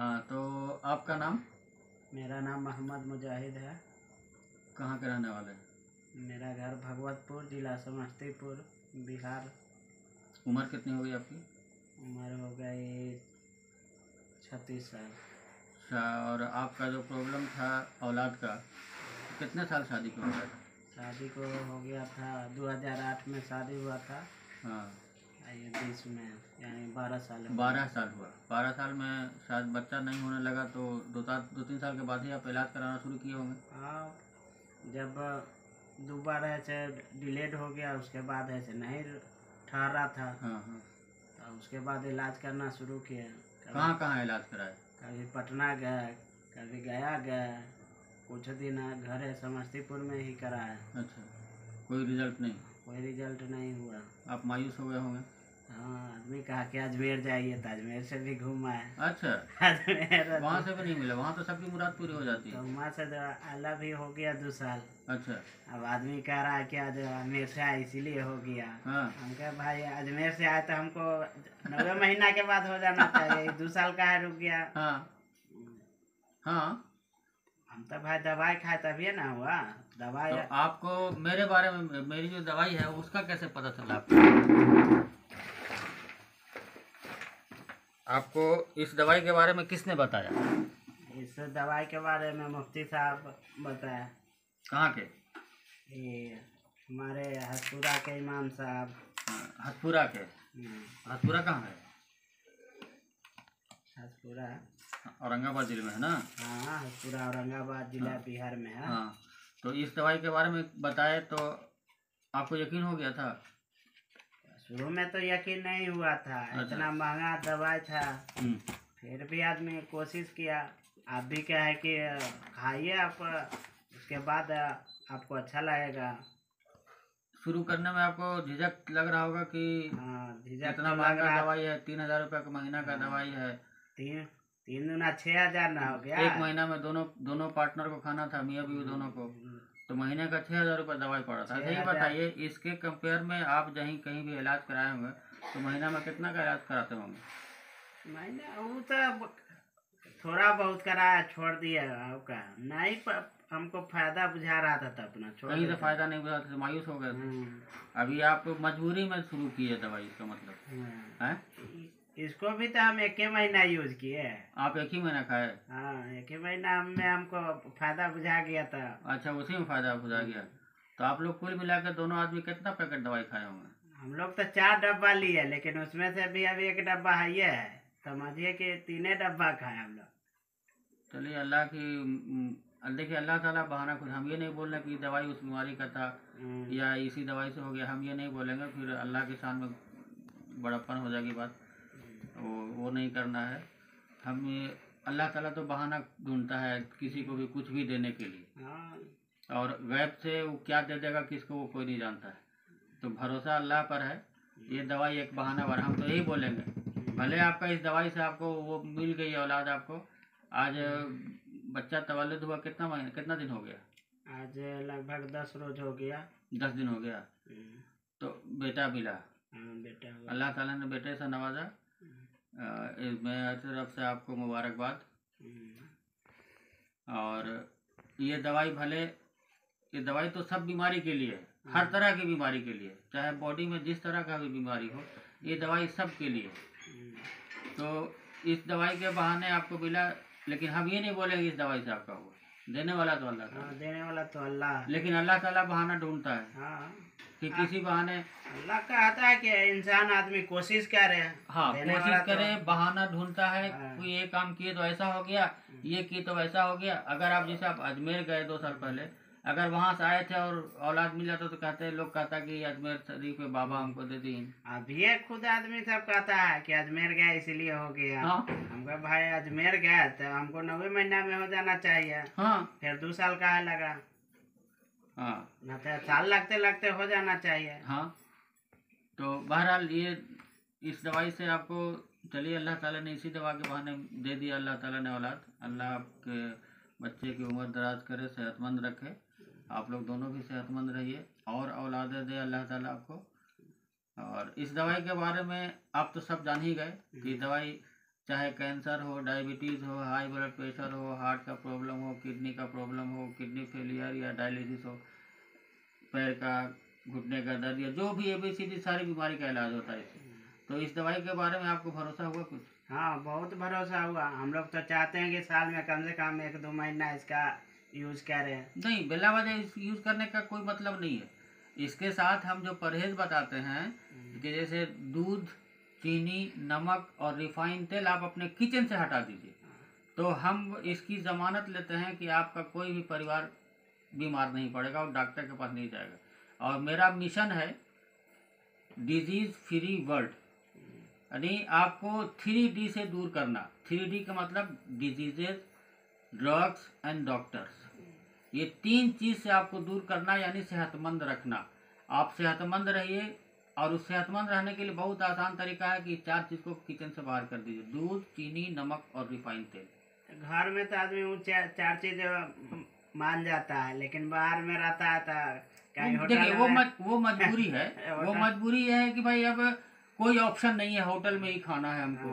हाँ, तो आपका नाम? मेरा नाम मोहम्मद मुजाहिद है। कहाँ के रहने वाले? मेरा घर भगवतपुर, जिला समस्तीपुर, बिहार। उम्र कितनी होगी आपकी? उम्र हो गई 36 साल। अच्छा, और आपका जो प्रॉब्लम था औलाद का, कितने साल शादी को हो गया था? शादी को हो गया था 2008 में शादी हुआ था। हाँ, ये 20 में यानी 12 साल हो 12 साल हुआ। 12 साल में शायद बच्चा नहीं होने लगा तो 2-3 साल के बाद ही आप इलाज कराना शुरू किए होंगे। हाँ, जब दोबारा ऐसे डिलेड हो गया, उसके बाद ऐसे नहीं ठहरा था। हाँ हाँ। तो उसके बाद इलाज करना शुरू किया। कहाँ कहाँ इलाज कराए? कभी पटना गए, कभी गया गए, कुछ दिन घर है समस्तीपुर में ही कराया। अच्छा, कोई रिजल्ट नहीं? कोई रिजल्ट नहीं हुआ। आप मायूस हो गए होंगे। हाँ, आदमी कहा कि अजमेर जाइए तो अजमेर से भी घूमा है। अच्छा, अजमेर वहाँ से भी नहीं मिला? वहाँ तो सबकी मुराद पूरी हो जाती तो है। वहाँ से अलग भी हो गया 2 साल। अच्छा। अब आदमी कह रहा है कि आज अजमेर से आए इसीलिए हो गया। हाँ हम कहे भाई अजमेर से आए तो हमको 9 महीना के बाद हो जाना चाहिए, 2 साल का है रुक गया। हाँ हाँ। हम तो भाई दवाई खाए तभी ना हुआ दवाई। तो आपको मेरे बारे में, मेरी जो दवाई है उसका कैसे पता चला आपको? आपको इस दवाई के बारे में किसने बताया? इस दवाई के बारे में मुफ्ती साहब बताया। कहाँ के? ये हमारे हसपुरा के इमाम साहब। हथपुरा के? हथपुरा कहाँ है? हसपुरा औरंगाबाद जिले में है ना? हाँ, हसपुरा औरंगाबाद जिला बिहार में है। हाँ, तो इस दवाई के बारे में बताए तो आपको यकीन हो गया था? शुरू में तो यकीन नहीं हुआ था, इतना महंगा दवाई था। फिर भी आदमी कोशिश किया। आप भी क्या है कि खाइए आप, उसके बाद आपको अच्छा लगेगा। शुरू करने में आपको झिझक लग रहा होगा कि हाँ, झिझक इतना तो लग महंगा रहा। दवाई है, 3,000 रुपये का महीना का दवाई है। 3 दूना 6,000 ना हो गया। एक महीना में दोनों पार्टनर को खाना था, मियाँ बीवी दोनों को, तो महीने का 6,000 रुपये दवाई पड़ा था। सही बताइए, इसके कंपेयर में आप कहीं भी इलाज कराए होंगे तो महीना में कितना का इलाज कराते होंगे? मैंने वो तो थोड़ा बहुत कराया, छोड़ दिया। का नहीं हमको फायदा बुझा रहा था तो अपना छोड़ कहीं से दिया। फायदा नहीं बुझा था, मायूस हो गए थे। अभी आप मजबूरी में शुरू किए दवाई, इसका मतलब है? इसको भी तो हम 1 महीना यूज किए। आप 1 ही महीना खाए? हाँ, 1 महीना में हमको फायदा बुझा गया था। अच्छा, उसी में फायदा बुझा गया। तो आप लोग कुल मिला के दोनों आदमी कितना पैकेट दवाई खाए होंगे? हम लोग तो 4 डब्बा लिए, लेकिन उसमें से भी अभी 1 डब्बा है ये है, समझिए कि 3 डब्बा खाए हम लोग। चलिए, अल्लाह की देखिए, अल्लाह ताला बहाना कुछ, हम ये नहीं बोल रहे कि दवाई उस बीमारी का था या इसी दवाई से हो गया, हम ये नहीं बोलेंगे, फिर अल्लाह के सामने बड़प्पन हो जाएगी बात। वो नहीं करना है। हम अल्लाह ताला तो बहाना ढूंढता है किसी को भी कुछ भी देने के लिए, और गैब से वो क्या दे देगा किसको वो कोई नहीं जानता है। तो भरोसा अल्लाह पर है। ये दवाई एक बहाना पर, हम तो यही बोलेंगे, भले आपका इस दवाई से आपको वो मिल गई औलाद आपको। आज बच्चा तवल्लुद हुआ कितना दिन हो गया? आज लगभग 10 रोज हो गया। 10 दिन हो गया। तो बेटा मिला? बेटा हुआ। अल्लाह ताला ने बेटे से नवाजा। मैं तरफ से आपको मुबारकबाद। और ये दवाई तो सब बीमारी के लिए है, हर तरह की बीमारी के लिए, चाहे बॉडी में जिस तरह का भी बीमारी हो, ये दवाई सब के लिए। तो इस दवाई के बहाने आपको मिला, लेकिन हम ये नहीं बोलेंगे इस दवाई से आपका हुआ। देने वाला तो अल्लाह ताला। देने वाला तो अल्लाह, लेकिन अल्लाह ताला बहाना ढूंढता है कि किसी बहाने। अल्लाह कहता है कि इंसान आदमी कोशिश करे। हाँ, कोशिश करे, बहाना ढूंढता है। कोई ये काम किए तो ऐसा हो गया, ये किए तो वैसा हो गया। अगर आप जैसे आप अजमेर गए 2 साल पहले, अगर वहाँ से आए थे और औलाद मिला तो कहते हैं, लोग कहता कि अजमेर शरीफ में बाबा हमको दे दी। अब ये खुद आदमी सब कहता है कि अजमेर गया इसीलिए हो गया। हमको भाई अजमेर गया तो हमको 9 महीना में हो जाना चाहिए। फिर 2 साल का है लगा। न तो साल लगते लगते हो जाना चाहिए। तो बहरहाल ये इस दवाई से आपको, चलिए, अल्लाह ताला ने इसी दवा के बहाने दे दिया। अल्लाह ताला ने औलाद। अल्लाह आपके बच्चे की उम्र दराज करे, सेहतमंद रखे। आप लोग दोनों भी सेहतमंद रहिए और औलादे दे अल्लाह ताला आपको। और इस दवाई के बारे में आप तो सब जान ही गए कि दवाई चाहे कैंसर हो, डायबिटीज़ हो, हाई ब्लड प्रेशर हो, हार्ट का प्रॉब्लम हो, किडनी का प्रॉब्लम हो, किडनी फेलियर या डायलिसिस हो, पैर का घुटने का दर्द या जो भी ABCD सारी बीमारी का इलाज होता है। तो इस दवाई के बारे में आपको भरोसा हुआ कुछ? हाँ, बहुत भरोसा हुआ। हम लोग तो चाहते हैं कि साल में कम से कम 1-2 महीना इसका यूज करें। नहीं, बिला वजह यूज करने का कोई मतलब नहीं है। इसके साथ हम जो परहेज बताते हैं कि जैसे दूध, चीनी, नमक और रिफाइंड तेल आप अपने किचन से हटा दीजिए, तो हम इसकी जमानत लेते हैं कि आपका कोई भी परिवार बीमार नहीं पड़ेगा और डॉक्टर के पास नहीं जाएगा। और मेरा मिशन है डिजीज फ्री वर्ल्ड, यानी आपको 3D से दूर करना। 3D का मतलब डिजीजेज, ड्रग्स एंड डॉक्टर्स। ये 3 चीज़ से आपको दूर करना, यानी सेहतमंद रखना। आप सेहतमंद रहिए, और उस सेहतमंद रहने के लिए बहुत आसान तरीका है कि 4 चीज़ को किचन से बाहर कर दीजिए: दूध, चीनी, नमक और रिफाइंड तेल। घर में तो आदमी वो 4 चीज मान जाता है, लेकिन बाहर में रहता है तो देखिए वो मजबूरी है। वो मजबूरी है कि भाई अब कोई ऑप्शन नहीं है, होटल में ही खाना है हमको।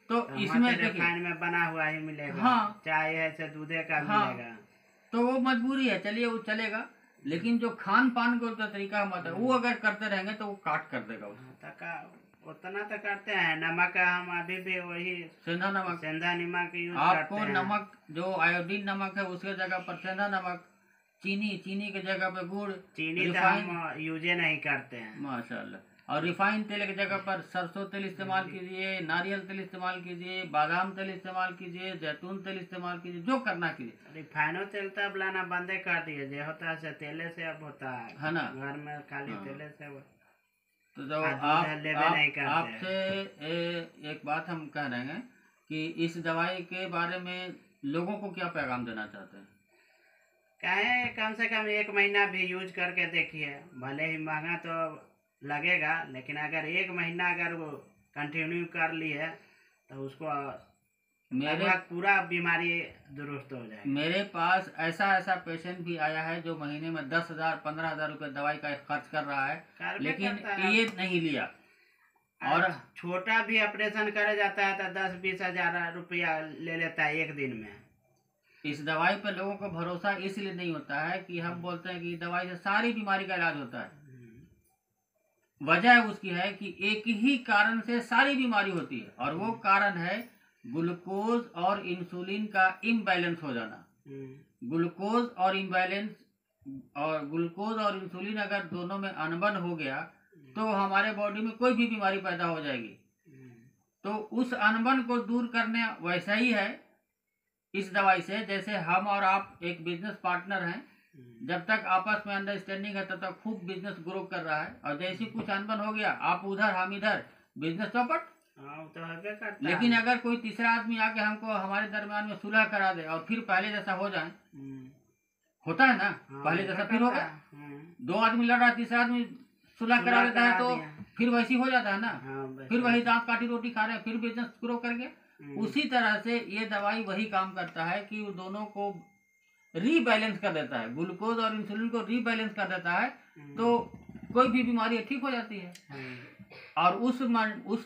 तो इसमें रिफाइंड में बना हुआ ही मिलेगा। हाँ, चाय है से दूधे का मिलेगा। तो वो मजबूरी है, चलिए वो चलेगा। लेकिन जो खान पान को तो तरीका हम आता है, वो अगर करते रहेंगे तो वो काट कर देगा उतना तो करते हैं। नमक हम अभी भी वही सेंधा नमक यूज आपको करते हैं। नमक जो आयोडीन नमक है उसके जगह पर सेंधा नमक, चीनी के जगह पर गुड़, चीनी तो हम यूज नहीं करते हैं माशाल्लाह। और रिफाइंड तेल की जगह पर सरसों तेल इस्तेमाल कीजिए, नारियल तेल इस्तेमाल कीजिए, बादाम तेल इस्तेमाल कीजिए, जैतून तेल इस्तेमाल कीजिए, जो करना कीजिए। रिफाइनो तेल तो अब लाना बंदे कर दिए, जो होता है तेले से अब होता है ना, घर में खाली तेले से। तो जो आपसे एक बात हम कह रहे हैं कि इस दवाई के बारे में लोगों को क्या पैगाम देना चाहते हैं? कहें कम से कम 1 महीना भी यूज करके देखिए। भले ही महंगा तो लगेगा, लेकिन अगर 1 महीना अगर वो कंटिन्यू कर लिए तो उसको मेरे पूरा बीमारी दुरुस्त हो जाएगी। मेरे पास ऐसा पेशेंट भी आया है जो महीने में 10,000 15,000 रुपये दवाई का खर्च कर रहा है, लेकिन ये नहीं लिया। और छोटा भी ऑपरेशन करे जाता है तो 10-20 हजार रुपया ले लेता है 1 दिन में। इस दवाई पर लोगों को भरोसा इसलिए नहीं होता है कि हम बोलते हैं कि दवाई से सारी बीमारी का इलाज होता है। वजह उसकी है कि एक ही कारण से सारी बीमारी होती है, और वो कारण है ग्लूकोज और इंसुलिन का इम्बैलेंस हो जाना। ग्लूकोज और इंसुलिन अगर दोनों में अनबन हो गया तो हमारे बॉडी में कोई भी बीमारी पैदा हो जाएगी। तो उस अनबन को दूर करने वैसा ही है इस दवाई से, जैसे हम और आप एक बिजनेस पार्टनर हैं। जब तक आपस में अंडरस्टैंडिंग है तब तक खूब बिजनेस ग्रो कर रहा है, और जैसे कुछ अनबन हो गया, आप उधर हम इधर, बिजनेस चौपट। तो लेकिन अगर कोई तीसरा आदमी आके हमको हमारे दरमियान में सुलह करा दे और फिर पहले जैसा हो जाए, होता है ना, पहले जैसा फिर होगा। 2 आदमी लड़ रहा, तीसरा आदमी सुलह करा देता है तो फिर वैसी हो जाता है ना। फिर वही दांत काटी रोटी खा रहे हैं, फिर बिजनेस ग्रो करके। उसी तरह से ये दवाई वही काम करता है कि वो दोनों को रीबैलेंस कर देता है, ग्लूकोज और इंसुलिन को रीबैलेंस कर देता है, तो कोई भी बीमारी ठीक हो जाती है। और उस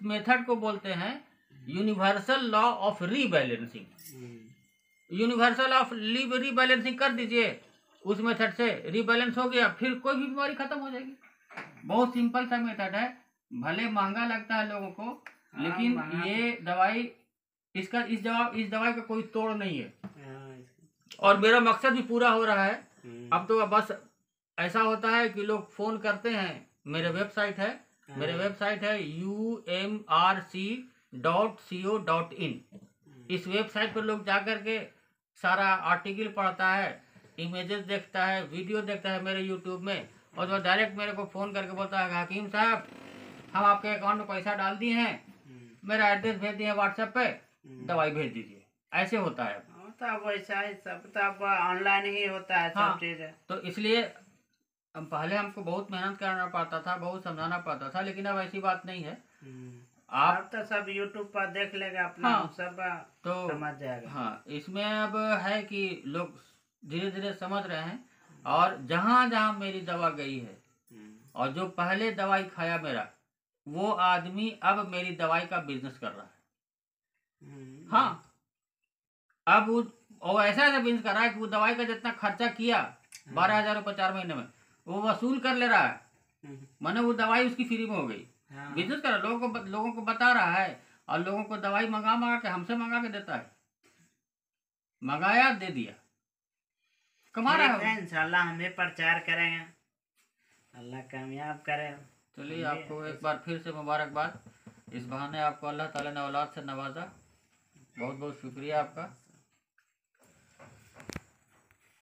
मेथड को बोलते हैं universal law of rebalancing. Universal of rebalancing कर दीजिए, उस मेथड से रीबैलेंस हो गया, फिर कोई भी बीमारी खत्म हो जाएगी। बहुत सिंपल सा मेथड है, भले महंगा लगता है लोगों को, लेकिन ये दवाई इस दवाई का कोई तोड़ नहीं है, और मेरा मकसद भी पूरा हो रहा है। अब तो बस ऐसा होता है कि लोग फोन करते हैं। मेरे वेबसाइट है umrc.co.in। इस वेबसाइट पर लोग जाकर के सारा आर्टिकल पढ़ता है, इमेजेस देखता है, वीडियो देखता है मेरे यूट्यूब में, और वो डायरेक्ट मेरे को फ़ोन करके बोलता है हकीम साहब हम आपके अकाउंट में पैसा डाल दिए हैं, मेरा एड्रेस भेज दिए व्हाट्सएप पे, दवाई भेज दीजिए। ऐसे होता है। वैसा ही सब तब ऑनलाइन ही होता है सब चीज़। तो इसलिए पहले हमको बहुत मेहनत करना पड़ता था, बहुत समझाना पड़ता था, लेकिन अब ऐसी बात नहीं है। आप तो सब यूट्यूब पर देख लेगा अपना। सब तो समझ जाएगा। हाँ, इसमें अब है कि लोग धीरे धीरे समझ रहे हैं, और जहाँ जहाँ मेरी दवा गई है, और जो पहले दवाई खाया मेरा, वो आदमी अब मेरी दवाई का बिजनेस कर रहा है। हाँ, अब वो ऐसा बिजनेस कर रहा है कि वो दवाई का जितना खर्चा किया 12,000 रुपये 4 महीने में वो वसूल कर ले रहा है। माने वो दवाई उसकी फ्री में हो गई। बिजनेस कर रहा है, लोगों को बता रहा है और लोगों को दवाई मंगा के हमसे मंगा के देता है। मंगाया, दे दिया, कमा रहा है। इंशाल्लाह हम भी प्रचार करेंगे, अल्लाह कामयाब करे। चलिए, आपको एक बार फिर से मुबारकबाद। इस बहाने आपको अल्लाह ताला ने औलाद से नवाजा। बहुत बहुत शुक्रिया आपका।